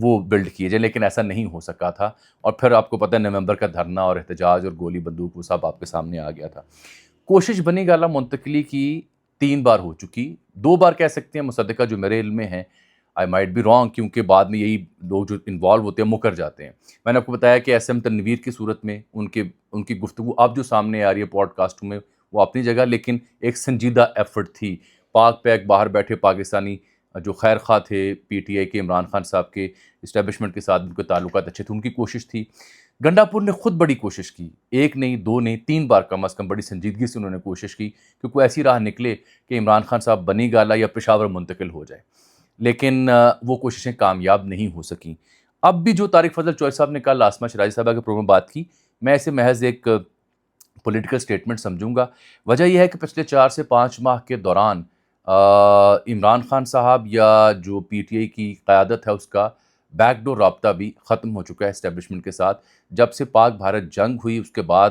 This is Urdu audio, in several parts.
وہ بلڈ کیے جائیں، لیکن ایسا نہیں ہو سکا تھا، اور پھر آپ کو پتہ ہے نومبر کا دھرنا اور احتجاج اور گولی بندوق وہ سب آپ کے سامنے آ گیا تھا۔ کوشش بنی گالہ منتقلی کی 3 بار ہو چکی، 2 بار کہہ سکتے ہیں مصدقہ جو میرے علم میں ہیں، آئی مائٹ بی رانگ، کیونکہ بعد میں یہی لوگ جو انوالو ہوتے ہیں مکر جاتے ہیں۔ میں نے آپ کو بتایا کہ ایس ایم تنویر کی صورت میں ان کی گفتگو اب جو سامنے آ رہی ہے پوڈ کاسٹوں میں وہ اپنی جگہ، لیکن ایک سنجیدہ ایفرٹ تھی، پاک پیک باہر بیٹھے پاکستانی جو خیر خواہ تھے پی ٹی آئی کے، عمران خان صاحب کے اسٹیبلشمنٹ کے ساتھ ان کے تعلقات اچھے تھے، ان کی کوشش تھی۔ گنڈاپور نے خود بڑی کوشش کی، 1 نہیں 2 نہیں 3 بار کم از کم بڑی سنجیدگی سے انہوں نے کوشش کی کہ کوئی ایسی راہ نکلے کہ عمران خان صاحب بنی گالہ یا پشاور منتقل ہو جائے، لیکن وہ کوششیں کامیاب نہیں ہو سکیں۔ اب بھی جو طارق فضل چوہے صاحب نے کل آسمہ شرازی صاحبہ کے پروگرام میں بات کی، میں اسے محض ایک پولیٹیکل سٹیٹمنٹ سمجھوں گا۔ وجہ یہ ہے کہ پچھلے 4 سے 5 ماہ کے دوران عمران خان صاحب یا جو پی ٹی آئی کی قیادت ہے اس کا بیک ڈور رابطہ بھی ختم ہو چکا ہے اسٹیبلشمنٹ کے ساتھ۔ جب سے پاک بھارت جنگ ہوئی اس کے بعد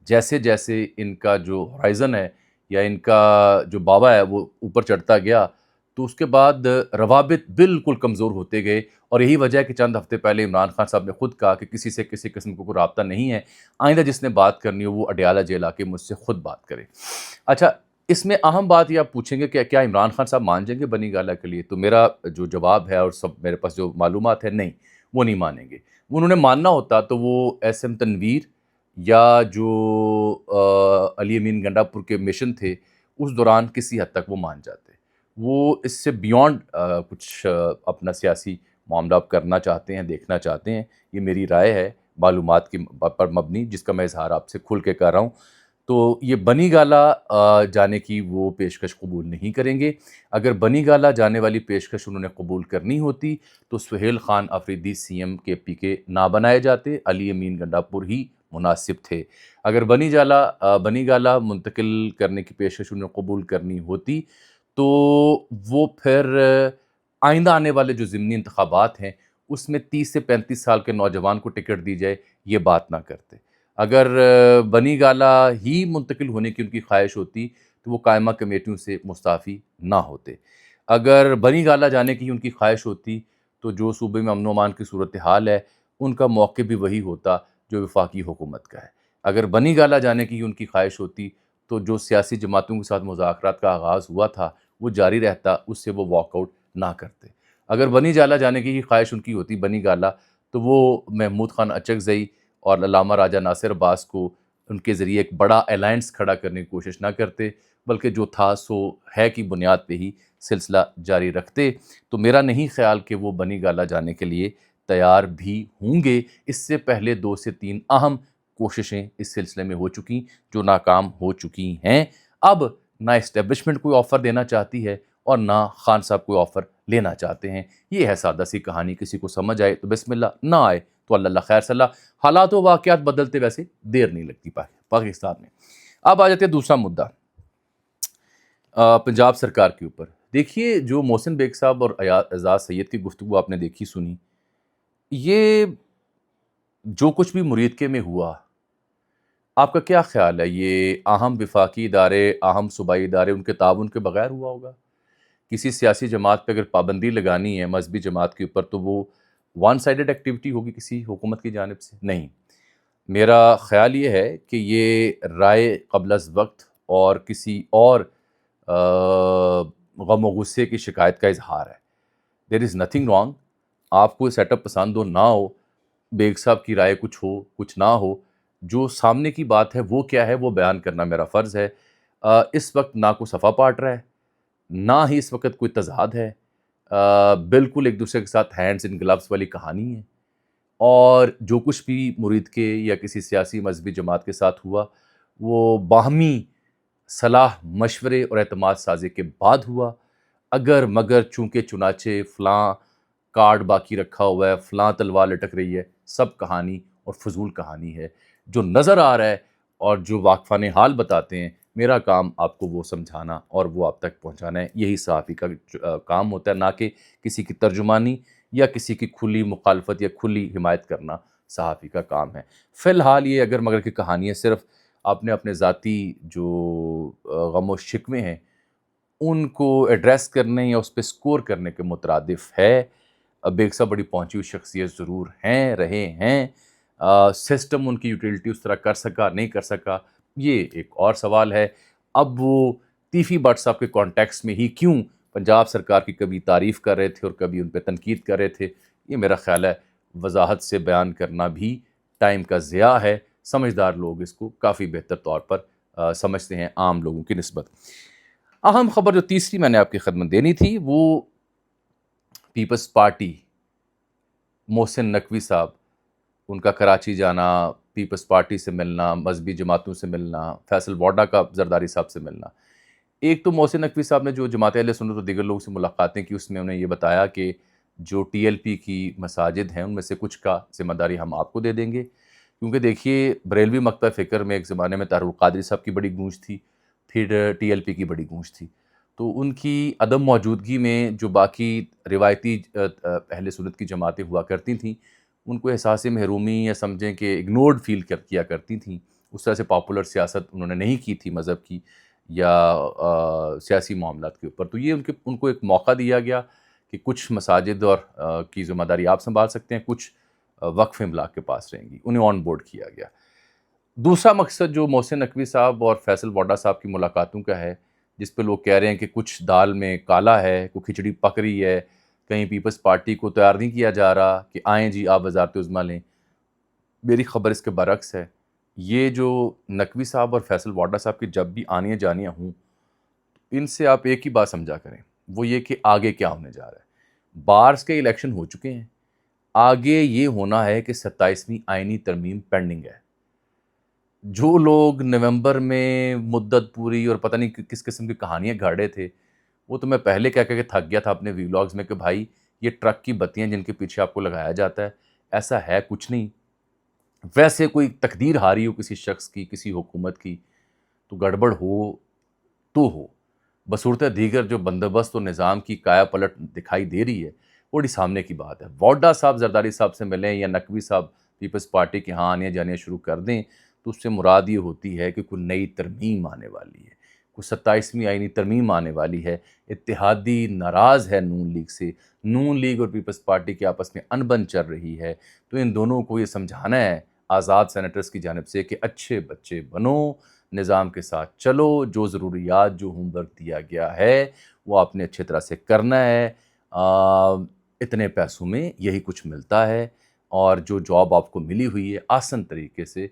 جیسے جیسے ان کا جو ہورائزن ہے یا ان کا جو باوا ہے وہ اوپر چڑھتا گیا، تو اس کے بعد روابط بالکل کمزور ہوتے گئے، اور یہی وجہ ہے کہ چند ہفتے پہلے عمران خان صاحب نے خود کہا کہ کسی سے کسی قسم کو کوئی رابطہ نہیں ہے، آئندہ جس نے بات کرنی ہو وہ اڈیالہ جیل آ کے مجھ سے خود بات کرے۔ اچھا، اس میں اہم بات یہ آپ پوچھیں گے کہ کیا عمران خان صاحب مان جائیں گے بنی گالہ کے لیے، تو میرا جو جواب ہے اور سب میرے پاس جو معلومات ہے، نہیں، وہ نہیں مانیں گے۔ انہوں نے ماننا ہوتا تو وہ ایس ایم تنویر یا جو علی امین گنڈاپور کے مشن تھے اس دوران کسی حد تک وہ مان جاتے۔ وہ اس سے بیونڈ کچھ اپنا سیاسی معاملہ کرنا چاہتے ہیں، دیکھنا چاہتے ہیں، یہ میری رائے ہے معلومات کی پر مبنی، جس کا میں اظہار آپ سے کھل کے کر رہا ہوں۔ تو یہ بنی گالہ جانے کی وہ پیشکش قبول نہیں کریں گے۔ اگر بنی گالہ جانے والی پیشکش انہوں نے قبول کرنی ہوتی تو سہیل خان آفریدی سی ایم کے پی کے نہ بنائے جاتے، علی امین گنڈاپور ہی مناسب تھے۔ اگر بنی گالہ منتقل کرنے کی پیشکش انہوں نے قبول کرنی ہوتی تو وہ پھر آئندہ آنے والے جو ضمنی انتخابات ہیں اس میں 30 سے 35 سال کے نوجوان کو ٹکٹ دی جائے، یہ بات نہ کرتے۔ اگر بنی گالہ ہی منتقل ہونے کی ان کی خواہش ہوتی تو وہ قائمہ کمیٹیوں سے مستعفی نہ ہوتے۔ اگر بنی گالہ جانے کی ان کی خواہش ہوتی تو جو صوبے میں امن و امان کی صورتحال ہے ان کا موقع بھی وہی ہوتا جو وفاقی حکومت کا ہے۔ اگر بنی گالہ جانے کی ان کی خواہش ہوتی تو جو سیاسی جماعتوں کے ساتھ مذاکرات کا آغاز ہوا تھا وہ جاری رہتا، اس سے وہ واک آؤٹ نہ کرتے۔ اگر بنی گالہ جانے کی خواہش ان کی ہوتی بنی گالہ، تو وہ محمود خان اچکزئی اور علامہ راجہ ناصر عباس کو ان کے ذریعے ایک بڑا الائنس کھڑا کرنے کی کوشش نہ کرتے، بلکہ جو تھا سو ہے کی بنیاد پہ ہی سلسلہ جاری رکھتے۔ تو میرا نہیں خیال کہ وہ بنی گالہ جانے کے لیے تیار بھی ہوں گے۔ اس سے پہلے 2 سے 3 اہم کوششیں اس سلسلے میں ہو چکی جو ناکام ہو چکی ہیں۔ اب نہ اسٹیبلشمنٹ کوئی آفر دینا چاہتی ہے اور نہ خان صاحب کوئی آفر لینا چاہتے ہیں۔ یہ ہے سادہ سی کہانی، کسی کو سمجھ آئے تو بسم اللہ، نہ آئے تو اللہ خیر صلاح۔ حالات و واقعات بدلتے ویسے دیر نہیں لگتی پاکستان میں۔ اب آ جاتے ہیں دوسرا مدعا، پنجاب سرکار کے اوپر۔ دیکھیے جو محسن بیگ صاحب اور اعزاز سید کی گفتگو آپ نے دیکھی سنی، یہ جو کچھ بھی مریدکے میں ہوا، آپ کا کیا خیال ہے یہ اہم وفاقی ادارے، اہم صوبائی ادارے ان کے تعاون کے بغیر ہوا ہوگا؟ کسی سیاسی جماعت پہ اگر پابندی لگانی ہے مذہبی جماعت کے اوپر تو وہ ون سائیڈڈ ایکٹیویٹی ہوگی کسی حکومت کی جانب سے؟ نہیں، میرا خیال یہ ہے کہ یہ رائے قبل از وقت اور کسی اور غم و غصے کی شکایت کا اظہار ہے۔ دیر از نتھنگ رانگ، آپ کو سیٹ اپ پسند ہو نہ ہو، بیگ صاحب کی رائے کچھ ہو کچھ نہ ہو، جو سامنے کی بات ہے وہ کیا ہے وہ بیان کرنا میرا فرض ہے۔ اس وقت نہ کوئی صفحہ پاٹ رہا ہے، نہ ہی اس وقت کوئی تضاد ہے، بالکل ایک دوسرے کے ساتھ ہینڈز ان گلوز والی کہانی ہے، اور جو کچھ بھی مرید کے یا کسی سیاسی مذہبی جماعت کے ساتھ ہوا وہ باہمی صلاح مشورے اور اعتماد سازی کے بعد ہوا۔ اگر مگر چونکہ چنانچہ فلاں کارڈ باقی رکھا ہوا ہے، فلاں تلوار لٹک رہی ہے، سب کہانی اور فضول کہانی ہے۔ جو نظر آ رہا ہے اور جو واقفان حال بتاتے ہیں، میرا کام آپ کو وہ سمجھانا اور وہ آپ تک پہنچانا ہے، یہی صحافی کا کام ہوتا ہے، نہ کہ کسی کی ترجمانی یا کسی کی کھلی مخالفت یا کھلی حمایت کرنا صحافی کا کام ہے۔ فی الحال یہ اگر مگر کی کہانی ہے، صرف آپ نے اپنے ذاتی جو غم و شکوے ہیں ان کو ایڈریس کرنے یا اس پہ سکور کرنے کے مترادف ہے۔ اب ایک سا بڑی پہنچی ہوئی شخصیت ضرور ہیں، رہے ہیں، سسٹم ان کی یوٹیلٹی اس طرح کر سکا نہیں کر سکا، یہ ایک اور سوال ہے۔ اب وہ تیفی بٹ صاحب کے کانٹیکس میں ہی کیوں پنجاب سرکار کی کبھی تعریف کر رہے تھے اور کبھی ان پہ تنقید کر رہے تھے، یہ میرا خیال ہے وضاحت سے بیان کرنا بھی ٹائم کا ضیاع ہے۔ سمجھدار لوگ اس کو کافی بہتر طور پر سمجھتے ہیں عام لوگوں کی نسبت۔ اہم خبر جو تیسری میں نے آپ کی خدمت دینی تھی وہ پیپلز پارٹی، محسن نقوی صاحب، ان کا کراچی جانا، پیپلز پارٹی سے ملنا، مذہبی جماعتوں سے ملنا، فیصل واڈا کا زرداری صاحب سے ملنا۔ ایک تو محسن نقوی صاحب نے جو جماعت اہل سنت اور دیگر لوگوں سے ملاقاتیں کی، اس میں انہیں یہ بتایا کہ جو ٹی ایل پی کی مساجد ہیں ان میں سے کچھ کا ذمہ داری ہم آپ کو دے دیں گے، کیونکہ دیکھیے بریلوی مکتب فکر میں ایک زمانے میں طاہر القادری صاحب کی بڑی گونج تھی، پھر ٹی ایل پی کی بڑی گونج تھی، تو ان کی عدم موجودگی میں جو باقی روایتی اہل سنت کی جماعتیں ہوا کرتی تھیں ان کو احساس محرومی یا سمجھیں کہ اگنورڈ فیل کیا کرتی تھیں۔ اس طرح سے پاپولر سیاست انہوں نے نہیں کی تھی مذہب کی یا سیاسی معاملات کے اوپر، تو یہ ان کو ایک موقع دیا گیا کہ کچھ مساجد اور کی ذمہ داری آپ سنبھال سکتے ہیں، کچھ وقف املاک کے پاس رہیں گی، انہیں آن بورڈ کیا گیا۔ دوسرا مقصد جو محسن نقوی صاحب اور فیصل واڈا صاحب کی ملاقاتوں کا ہے، جس پہ لوگ کہہ رہے ہیں کہ کچھ دال میں کالا ہے، کوئی کھچڑی پک رہی ہے، کہیں پیپلز پارٹی کو تیار نہیں کیا جا رہا کہ آئیں جی آپ وزارت عظمیٰ لیں، میری خبر اس کے برعکس ہے۔ یہ جو نقوی صاحب اور فیصل واڈا صاحب کی جب بھی آنیاں جانیاں ہوں، ان سے آپ ایک ہی بات سمجھا کریں، وہ یہ کہ آگے کیا ہونے جا رہا ہے۔ بارس کے الیکشن ہو چکے ہیں، آگے یہ ہونا ہے کہ 27ویں آئینی ترمیم پینڈنگ ہے۔ جو لوگ نومبر میں مدت پوری اور پتہ نہیں کس قسم کی کہانیاں گھاڑے تھے، وہ تو میں پہلے کہہ کے تھک گیا تھا اپنے ویلاگز میں کہ بھائی یہ ٹرک کی بتیاں جن کے پیچھے آپ کو لگایا جاتا ہے، ایسا ہے کچھ نہیں۔ ویسے کوئی تقدیر ہاری ہو کسی شخص کی، کسی حکومت کی، تو گڑبڑ ہو تو ہو، بصورت دیگر جو بندوبست و نظام کی کایا پلٹ دکھائی دے رہی ہے بڑی سامنے کی بات ہے۔ واڈا صاحب زرداری صاحب سے ملیں یا نقوی صاحب پیپلز پارٹی کے ہاں آنے جانے شروع کر دیں تو اس سے مراد یہ ہوتی ہے کہ کوئی نئی ترمیم آنے والی ہے، کوئی 27ویں آئینی ترمیم آنے والی ہے۔ اتحادی ناراض ہے نون لیگ سے، نون لیگ اور پیپلز پارٹی کے آپس میں انبن چل رہی ہے، تو ان دونوں کو یہ سمجھانا ہے آزاد سینیٹرز کی جانب سے کہ اچھے بچے بنو، نظام کے ساتھ چلو، جو ضروریات جو ہوم ورک دیا گیا ہے وہ آپ نے اچھے طرح سے کرنا ہے، اتنے پیسوں میں یہی کچھ ملتا ہے، اور جو جاب آپ کو ملی ہوئی ہے آسن طریقے سے،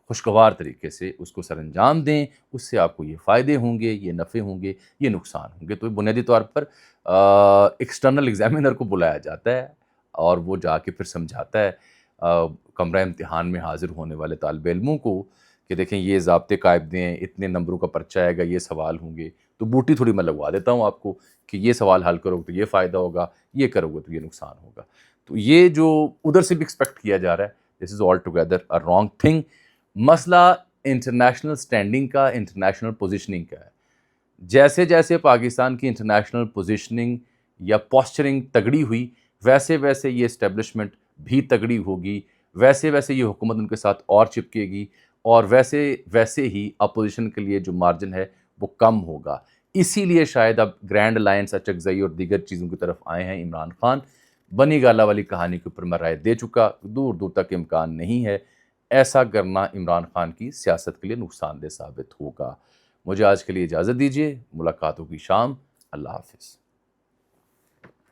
خوشگوار طریقے سے اس کو سر انجام دیں، اس سے آپ کو یہ فائدے ہوں گے، یہ نفع ہوں گے، یہ نقصان ہوں گے۔ تو بنیادی طور پر ایکسٹرنل ایگزامینر کو بلایا جاتا ہے اور وہ جا کے پھر سمجھاتا ہے کمرہ امتحان میں حاضر ہونے والے طالب علموں کو کہ دیکھیں یہ ضابطے قائد دیں، اتنے نمبروں کا پرچہ آئے گا، یہ سوال ہوں گے، تو بوٹی تھوڑی میں لگوا دیتا ہوں آپ کو کہ یہ سوال حل کرو تو یہ فائدہ ہوگا، یہ کرو گے تو یہ نقصان ہوگا۔ تو یہ جو ادھر سے بھی ایکسپیکٹ کیا جا رہا ہے، this is all together a wrong thing. مسئلہ انٹرنیشنل سٹینڈنگ کا، انٹرنیشنل پوزیشننگ کا ہے۔ جیسے جیسے پاکستان کی انٹرنیشنل پوزیشننگ یا پوسچرنگ تگڑی ہوئی، ویسے ویسے یہ اسٹیبلشمنٹ بھی تگڑی ہوگی، ویسے ویسے یہ حکومت ان کے ساتھ اور چپکے گی، اور ویسے ویسے ہی اپوزیشن کے لیے جو مارجن ہے وہ کم ہوگا۔ اسی لیے شاید اب گرینڈ الائنس، اچکزئی اور دیگر چیزوں کی طرف آئے ہیں عمران خان۔ بنی گالا والی کہانی کے اوپر میں رائے دے چکا، دور دور تک امکان نہیں ہے، ایسا کرنا عمران خان کی سیاست کے لیے نقصان دہ ثابت ہوگا۔ مجھے آج کے لیے اجازت دیجیے، ملاقاتوں کی شام، اللہ حافظ۔